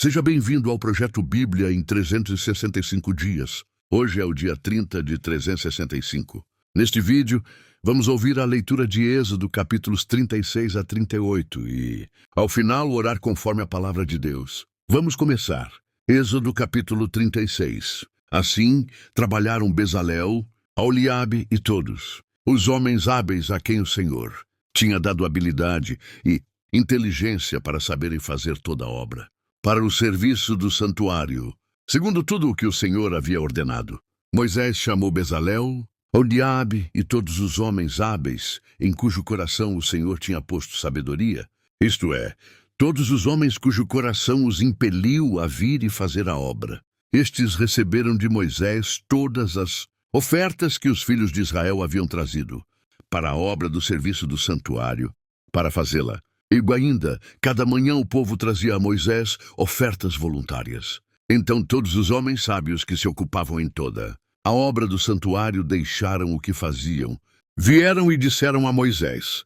Seja bem-vindo ao Projeto Bíblia em 365 dias. Hoje é o dia 30 de 365. Neste vídeo, vamos ouvir a leitura de Êxodo, capítulos 36 a 38 e, ao final, orar conforme a palavra de Deus. Vamos começar. Êxodo, capítulo 36. Assim, trabalharam Bezalel, Aholiabe e todos, os homens hábeis a quem o Senhor tinha dado habilidade e inteligência para saberem fazer toda a obra, para o serviço do santuário, segundo tudo o que o Senhor havia ordenado. Moisés chamou Bezalel, Aholiabe e todos os homens hábeis, em cujo coração o Senhor tinha posto sabedoria, isto é, todos os homens cujo coração os impeliu a vir e fazer a obra. Estes receberam de Moisés todas as ofertas que os filhos de Israel haviam trazido para a obra do serviço do santuário, para fazê-la. E ainda, cada manhã o povo trazia a Moisés ofertas voluntárias. Então todos os homens sábios que se ocupavam em toda a obra do santuário deixaram o que faziam. Vieram e disseram a Moisés: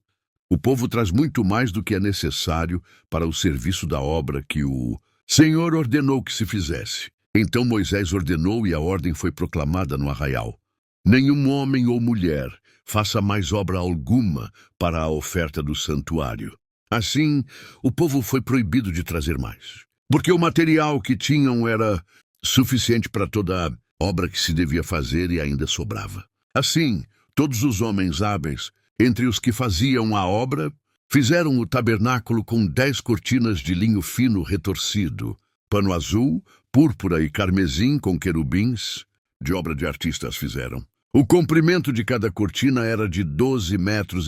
o povo traz muito mais do que é necessário para o serviço da obra que o Senhor ordenou que se fizesse. Então Moisés ordenou e a ordem foi proclamada no arraial: nenhum homem ou mulher faça mais obra alguma para a oferta do santuário. Assim, o povo foi proibido de trazer mais, porque o material que tinham era suficiente para toda a obra que se devia fazer e ainda sobrava. Assim, todos os homens hábeis, entre os que faziam a obra, fizeram o tabernáculo com 10 cortinas de linho fino retorcido, pano azul, púrpura e carmesim com querubins, de obra de artistas fizeram. O comprimento de cada cortina era de 12,5 metros,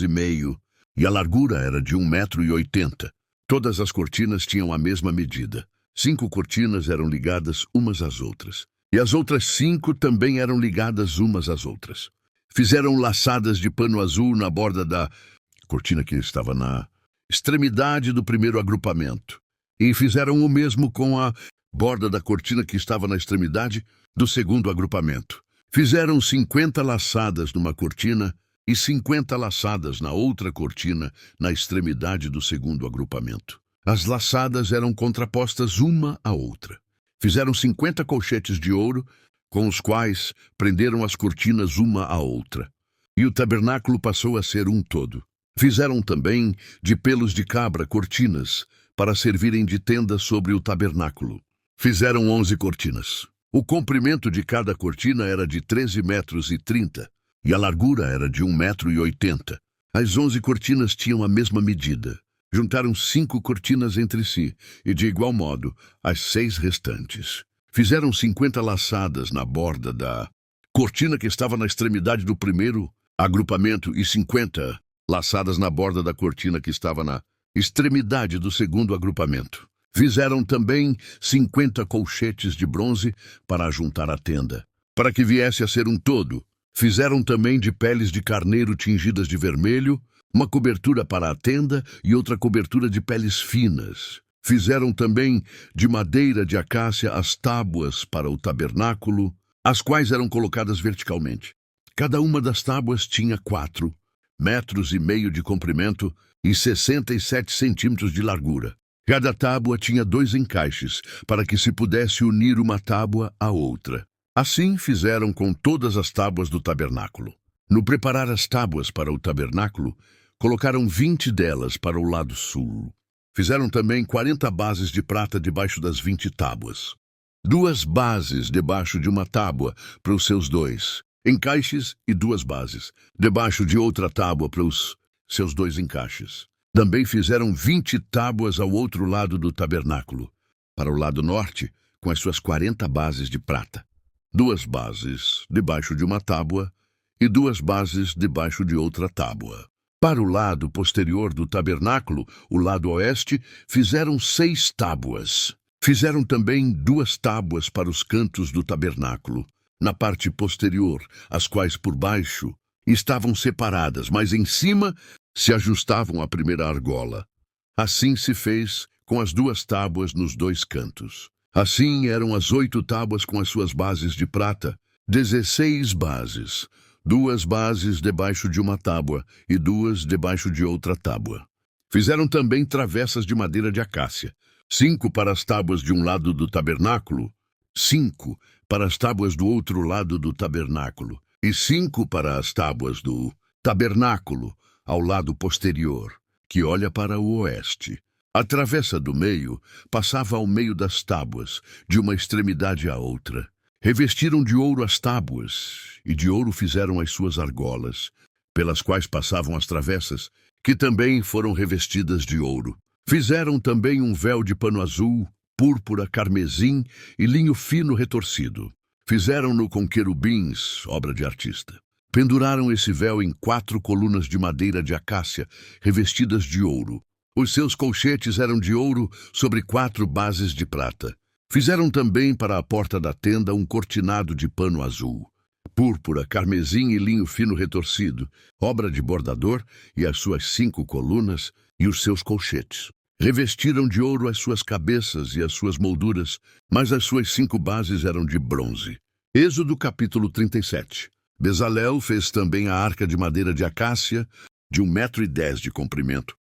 e a largura era de 1,80 m. Todas as cortinas tinham a mesma medida. 5 cortinas eram ligadas umas às outras, e as outras 5 também eram ligadas umas às outras. Fizeram laçadas de pano azul na borda da cortina que estava na extremidade do primeiro agrupamento, e fizeram o mesmo com a borda da cortina que estava na extremidade do segundo agrupamento. Fizeram 50 laçadas numa cortina e 50 laçadas na outra cortina na extremidade do segundo agrupamento. As laçadas eram contrapostas uma à outra. Fizeram 50 colchetes de ouro, com os quais prenderam as cortinas uma à outra. E o tabernáculo passou a ser um todo. Fizeram também de pelos de cabra cortinas, para servirem de tenda sobre o tabernáculo. Fizeram 11 cortinas. O comprimento de cada cortina era de 13,30 metros, e a largura era de 1,80 m. As 11 cortinas tinham a mesma medida. Juntaram 5 cortinas entre si, e de igual modo, as 6 restantes. Fizeram 50 laçadas na borda da cortina que estava na extremidade do primeiro agrupamento e 50 laçadas na borda da cortina que estava na extremidade do segundo agrupamento. Fizeram também 50 colchetes de bronze para ajuntar a tenda, para que viesse a ser um todo. Fizeram também de peles de carneiro tingidas de vermelho, uma cobertura para a tenda e outra cobertura de peles finas. Fizeram também de madeira de acácia as tábuas para o tabernáculo, as quais eram colocadas verticalmente. Cada uma das tábuas tinha 4,5 metros de comprimento e 67 centímetros de largura. Cada tábua tinha 2 encaixes, para que se pudesse unir uma tábua à outra. Assim fizeram com todas as tábuas do tabernáculo. No preparar as tábuas para o tabernáculo, colocaram 20 delas para o lado sul. Fizeram também 40 bases de prata debaixo das 20 tábuas. 2 bases debaixo de uma tábua para os seus 2 encaixes e 2 bases debaixo de outra tábua para os seus 2 encaixes. Também fizeram 20 tábuas ao outro lado do tabernáculo, para o lado norte, com as suas 40 bases de prata. 2 bases debaixo de uma tábua e 2 bases debaixo de outra tábua. Para o lado posterior do tabernáculo, o lado oeste, fizeram 6 tábuas. Fizeram também 2 tábuas para os cantos do tabernáculo, na parte posterior, as quais por baixo estavam separadas, mas em cima se ajustavam à primeira argola. Assim se fez com as 2 tábuas nos 2 cantos. Assim eram as 8 tábuas com as suas bases de prata, 16 bases, 2 bases debaixo de uma tábua e 2 debaixo de outra tábua. Fizeram também travessas de madeira de acácia, 5 para as tábuas de um lado do tabernáculo, 5 para as tábuas do outro lado do tabernáculo, e 5 para as tábuas do tabernáculo ao lado posterior, que olha para o oeste. A travessa do meio passava ao meio das tábuas, de uma extremidade à outra. Revestiram de ouro as tábuas, e de ouro fizeram as suas argolas, pelas quais passavam as travessas, que também foram revestidas de ouro. Fizeram também um véu de pano azul, púrpura, carmesim e linho fino retorcido. Fizeram-no com querubins, obra de artista. Penduraram esse véu em 4 colunas de madeira de acácia, revestidas de ouro. Os seus colchetes eram de ouro sobre 4 bases de prata. Fizeram também para a porta da tenda um cortinado de pano azul, púrpura, carmesim e linho fino retorcido, obra de bordador, e as suas 5 colunas e os seus colchetes. Revestiram de ouro as suas cabeças e as suas molduras, mas as suas 5 bases eram de bronze. Êxodo capítulo 37. Bezalel fez também a arca de madeira de acácia, de 1,10 m de comprimento,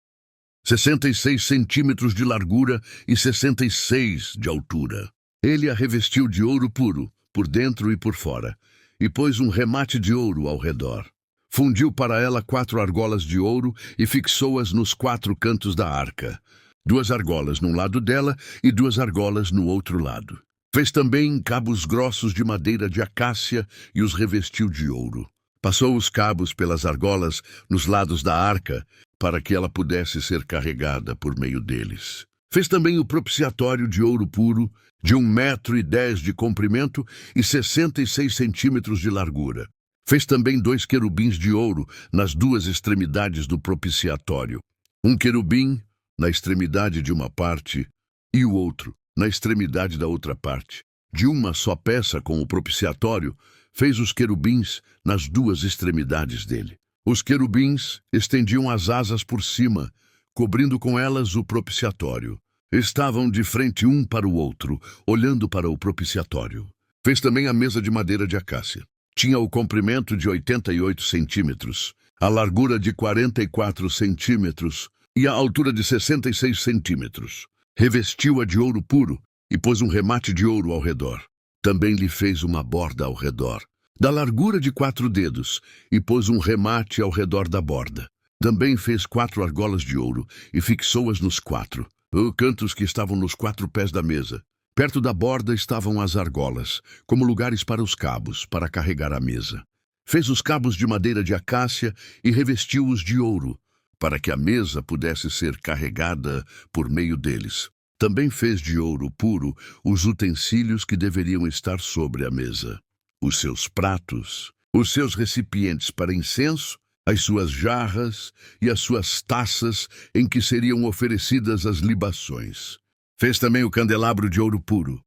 66 centímetros de largura e 66 de altura. Ele a revestiu de ouro puro, por dentro e por fora, e pôs um remate de ouro ao redor. Fundiu para ela 4 argolas de ouro e fixou-as nos 4 cantos da arca, 2 argolas num lado dela e 2 argolas no outro lado. Fez também cabos grossos de madeira de acácia e os revestiu de ouro. Passou os cabos pelas argolas nos lados da arca, para que ela pudesse ser carregada por meio deles. Fez também o propiciatório de ouro puro, de 1,10 m de comprimento e 66 centímetros de largura. Fez também 2 querubins de ouro nas 2 extremidades do propiciatório. Um querubim na extremidade de uma parte e o outro na extremidade da outra parte. De uma só peça com o propiciatório, fez os querubins nas 2 extremidades dele. Os querubins estendiam as asas por cima, cobrindo com elas o propiciatório. Estavam de frente um para o outro, olhando para o propiciatório. Fez também a mesa de madeira de acácia. Tinha o comprimento de 88 centímetros, a largura de 44 centímetros e a altura de 66 centímetros. Revestiu-a de ouro puro e pôs um remate de ouro ao redor. Também lhe fez uma borda ao redor, da largura de 4 dedos, e pôs um remate ao redor da borda. Também fez 4 argolas de ouro e fixou-as nos 4 cantos que estavam nos 4 pés da mesa. Perto da borda estavam as argolas, como lugares para os cabos, para carregar a mesa. Fez os cabos de madeira de acácia e revestiu-os de ouro, para que a mesa pudesse ser carregada por meio deles. Também fez de ouro puro os utensílios que deveriam estar sobre a mesa: os seus pratos, os seus recipientes para incenso, as suas jarras e as suas taças em que seriam oferecidas as libações. Fez também o candelabro de ouro puro.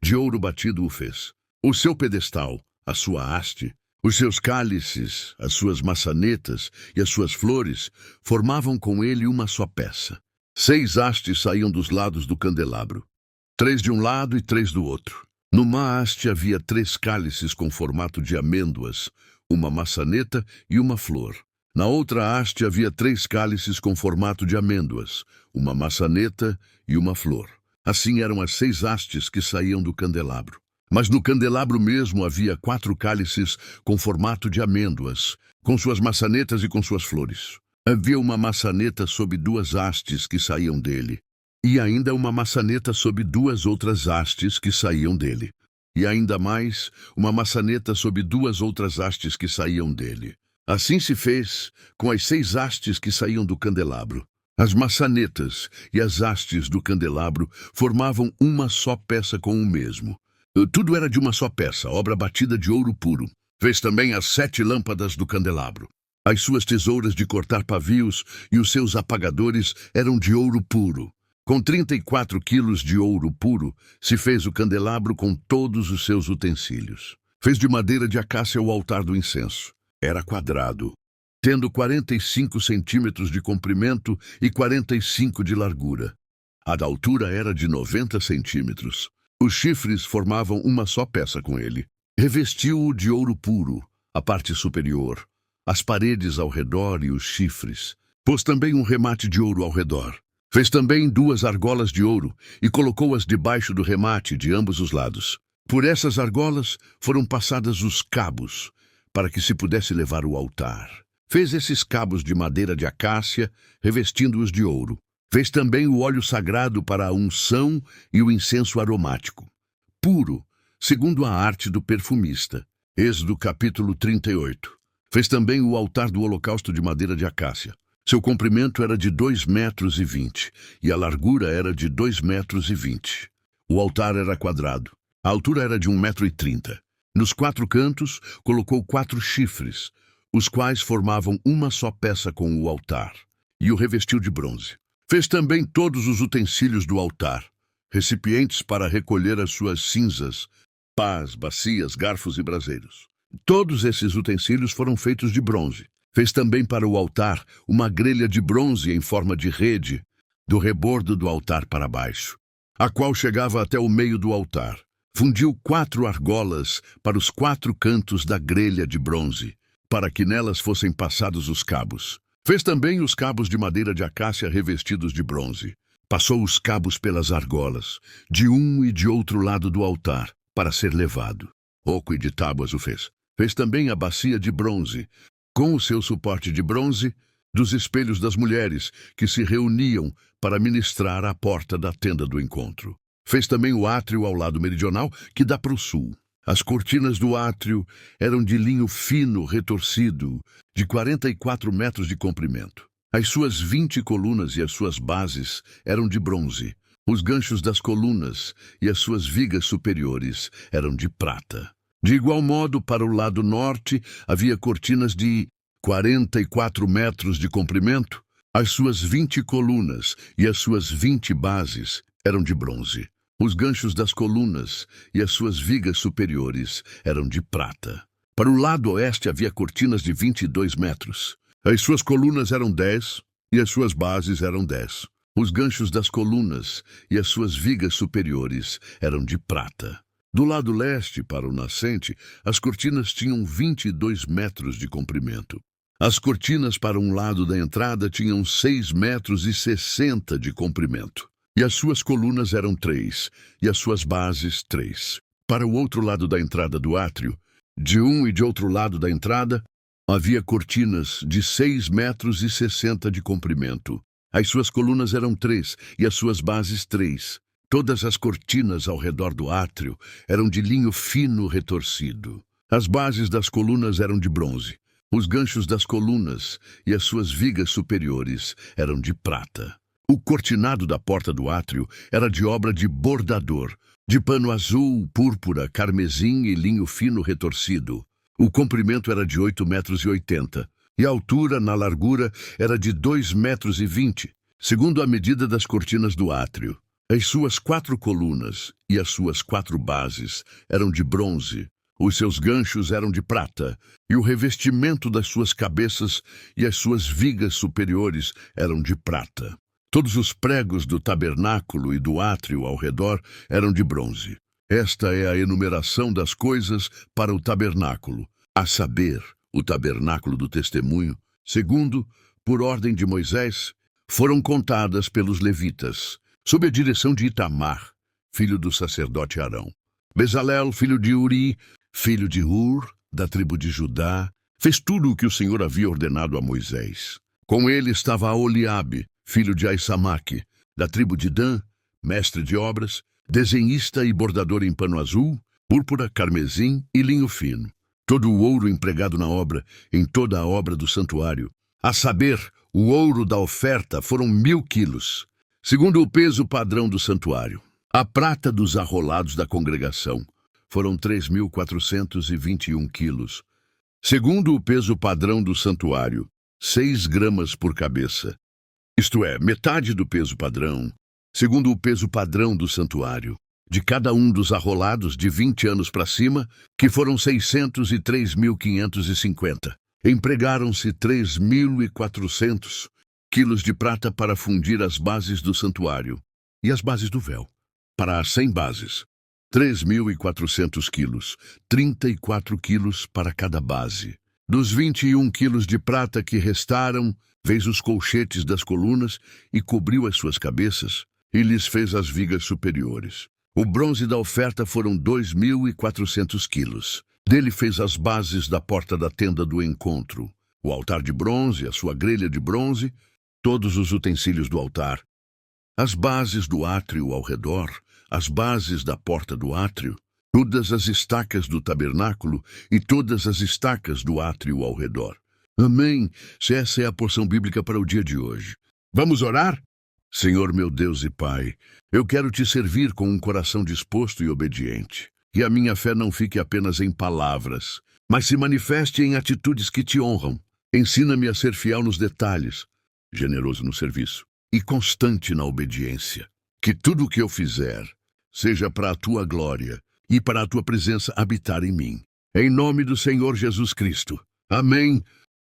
De ouro batido o fez. O seu pedestal, a sua haste, os seus cálices, as suas maçanetas e as suas flores formavam com ele uma só peça. 6 hastes saíam dos lados do candelabro, 3 de um lado e 3 do outro. Numa haste havia 3 cálices com formato de amêndoas, uma maçaneta e uma flor. Na outra haste havia 3 cálices com formato de amêndoas, uma maçaneta e uma flor. Assim eram as 6 hastes que saíam do candelabro. Mas no candelabro mesmo havia 4 cálices com formato de amêndoas, com suas maçanetas e com suas flores. Havia uma maçaneta sob 2 hastes que saíam dele, e ainda uma maçaneta sob 2 outras hastes que saíam dele, e ainda mais uma maçaneta sob 2 outras hastes que saíam dele. Assim se fez com as 6 hastes que saíam do candelabro. As maçanetas e as hastes do candelabro formavam uma só peça com o mesmo. Tudo era de uma só peça, obra batida de ouro puro. Fez também as 7 lâmpadas do candelabro. As suas tesouras de cortar pavios e os seus apagadores eram de ouro puro. Com 34 quilos de ouro puro, se fez o candelabro com todos os seus utensílios. Fez de madeira de acácia o altar do incenso. Era quadrado, tendo 45 centímetros de comprimento e 45 de largura. A da altura era de 90 centímetros. Os chifres formavam uma só peça com ele. Revestiu-o de ouro puro, a parte superior, as paredes ao redor e os chifres. Pôs também um remate de ouro ao redor. Fez também 2 argolas de ouro e colocou-as debaixo do remate de ambos os lados. Por essas argolas foram passadas os cabos, para que se pudesse levar o altar. Fez esses cabos de madeira de acácia, revestindo-os de ouro. Fez também o óleo sagrado para a unção e o incenso aromático, puro, segundo a arte do perfumista. Êxodo capítulo 38. Fez também o altar do holocausto de madeira de acácia. Seu comprimento era de 2,20 metros e a largura era de 2,20 metros. O altar era quadrado. A altura era de 1,30 metros. Nos 4 cantos colocou 4 chifres, os quais formavam uma só peça com o altar, e o revestiu de bronze. Fez também todos os utensílios do altar, recipientes para recolher as suas cinzas, pás, bacias, garfos e braseiros. Todos esses utensílios foram feitos de bronze. Fez também para o altar uma grelha de bronze em forma de rede, do rebordo do altar para baixo, a qual chegava até o meio do altar. Fundiu 4 argolas para os 4 cantos da grelha de bronze, para que nelas fossem passados os cabos. Fez também os cabos de madeira de acácia revestidos de bronze. Passou os cabos pelas argolas, de um e de outro lado do altar, para ser levado. Oco e de tábuas o fez. Fez também a bacia de bronze, com o seu suporte de bronze, dos espelhos das mulheres, que se reuniam para ministrar à porta da tenda do encontro. Fez também o átrio ao lado meridional, que dá para o sul. As cortinas do átrio eram de linho fino retorcido, de 44 metros de comprimento. As suas 20 colunas e as suas bases eram de bronze. Os ganchos das colunas e as suas vigas superiores eram de prata. De igual modo, para o lado norte, havia cortinas de 44 metros de comprimento. As suas 20 colunas e as suas 20 bases eram de bronze. Os ganchos das colunas e as suas vigas superiores eram de prata. Para o lado oeste havia cortinas de 22 metros. As suas colunas eram 10 e as suas bases eram 10. Os ganchos das colunas e as suas vigas superiores eram de prata. Do lado leste, para o nascente, as cortinas tinham 22 metros de comprimento. As cortinas para um lado da entrada tinham 6,60 metros de comprimento. E as suas colunas eram 3, e as suas bases 3. Para o outro lado da entrada do átrio, de um e de outro lado da entrada, havia cortinas de 6,60 metros de comprimento. As suas colunas eram 3, e as suas bases 3. Todas as cortinas ao redor do átrio eram de linho fino retorcido. As bases das colunas eram de bronze. Os ganchos das colunas e as suas vigas superiores eram de prata. O cortinado da porta do átrio era de obra de bordador, de pano azul, púrpura, carmesim e linho fino retorcido. O comprimento era de 8,80 metros, e a altura, na largura, era de 2,20 metros, segundo a medida das cortinas do átrio. As suas 4 colunas e as suas 4 bases eram de bronze, os seus ganchos eram de prata, e o revestimento das suas cabeças e as suas vigas superiores eram de prata. Todos os pregos do tabernáculo e do átrio ao redor eram de bronze. Esta é a enumeração das coisas para o tabernáculo, a saber, o tabernáculo do testemunho, segundo, por ordem de Moisés, foram contadas pelos levitas, sob a direção de Itamar, filho do sacerdote Arão. Bezalel, filho de Uri, filho de Hur, da tribo de Judá, fez tudo o que o Senhor havia ordenado a Moisés. Com ele estava Oliabe, filho de Aissamaque, da tribo de Dan, mestre de obras, desenhista e bordador em pano azul, púrpura, carmesim e linho fino. Todo o ouro empregado na obra, em toda a obra do santuário, a saber, o ouro da oferta, foram 1.000 quilos, segundo o peso padrão do santuário. A prata dos arrolados da congregação foram 3.421 quilos, segundo o peso padrão do santuário, 6 gramas por cabeça. Isto é, metade do peso padrão, segundo o peso padrão do santuário, de cada um dos arrolados de 20 anos para cima, que foram 603.550. Empregaram-se 3.400 quilos de prata para fundir as bases do santuário e as bases do véu, para as 100 bases. 3.400 quilos, 34 quilos para cada base. Dos 21 quilos de prata que restaram, Fez os colchetes das colunas e cobriu as suas cabeças, e lhes fez as vigas superiores. O bronze da oferta foram 2.400 quilos. Dele fez as bases da porta da tenda do encontro, o altar de bronze, a sua grelha de bronze, todos os utensílios do altar, as bases do átrio ao redor, as bases da porta do átrio, todas as estacas do tabernáculo e todas as estacas do átrio ao redor. Amém, se essa é a porção bíblica para o dia de hoje. Vamos orar? Senhor meu Deus e Pai, eu quero te servir com um coração disposto e obediente. Que a minha fé não fique apenas em palavras, mas se manifeste em atitudes que te honram. Ensina-me a ser fiel nos detalhes, generoso no serviço e constante na obediência. Que tudo o que eu fizer seja para a tua glória e para a tua presença habitar em mim. Em nome do Senhor Jesus Cristo. Amém.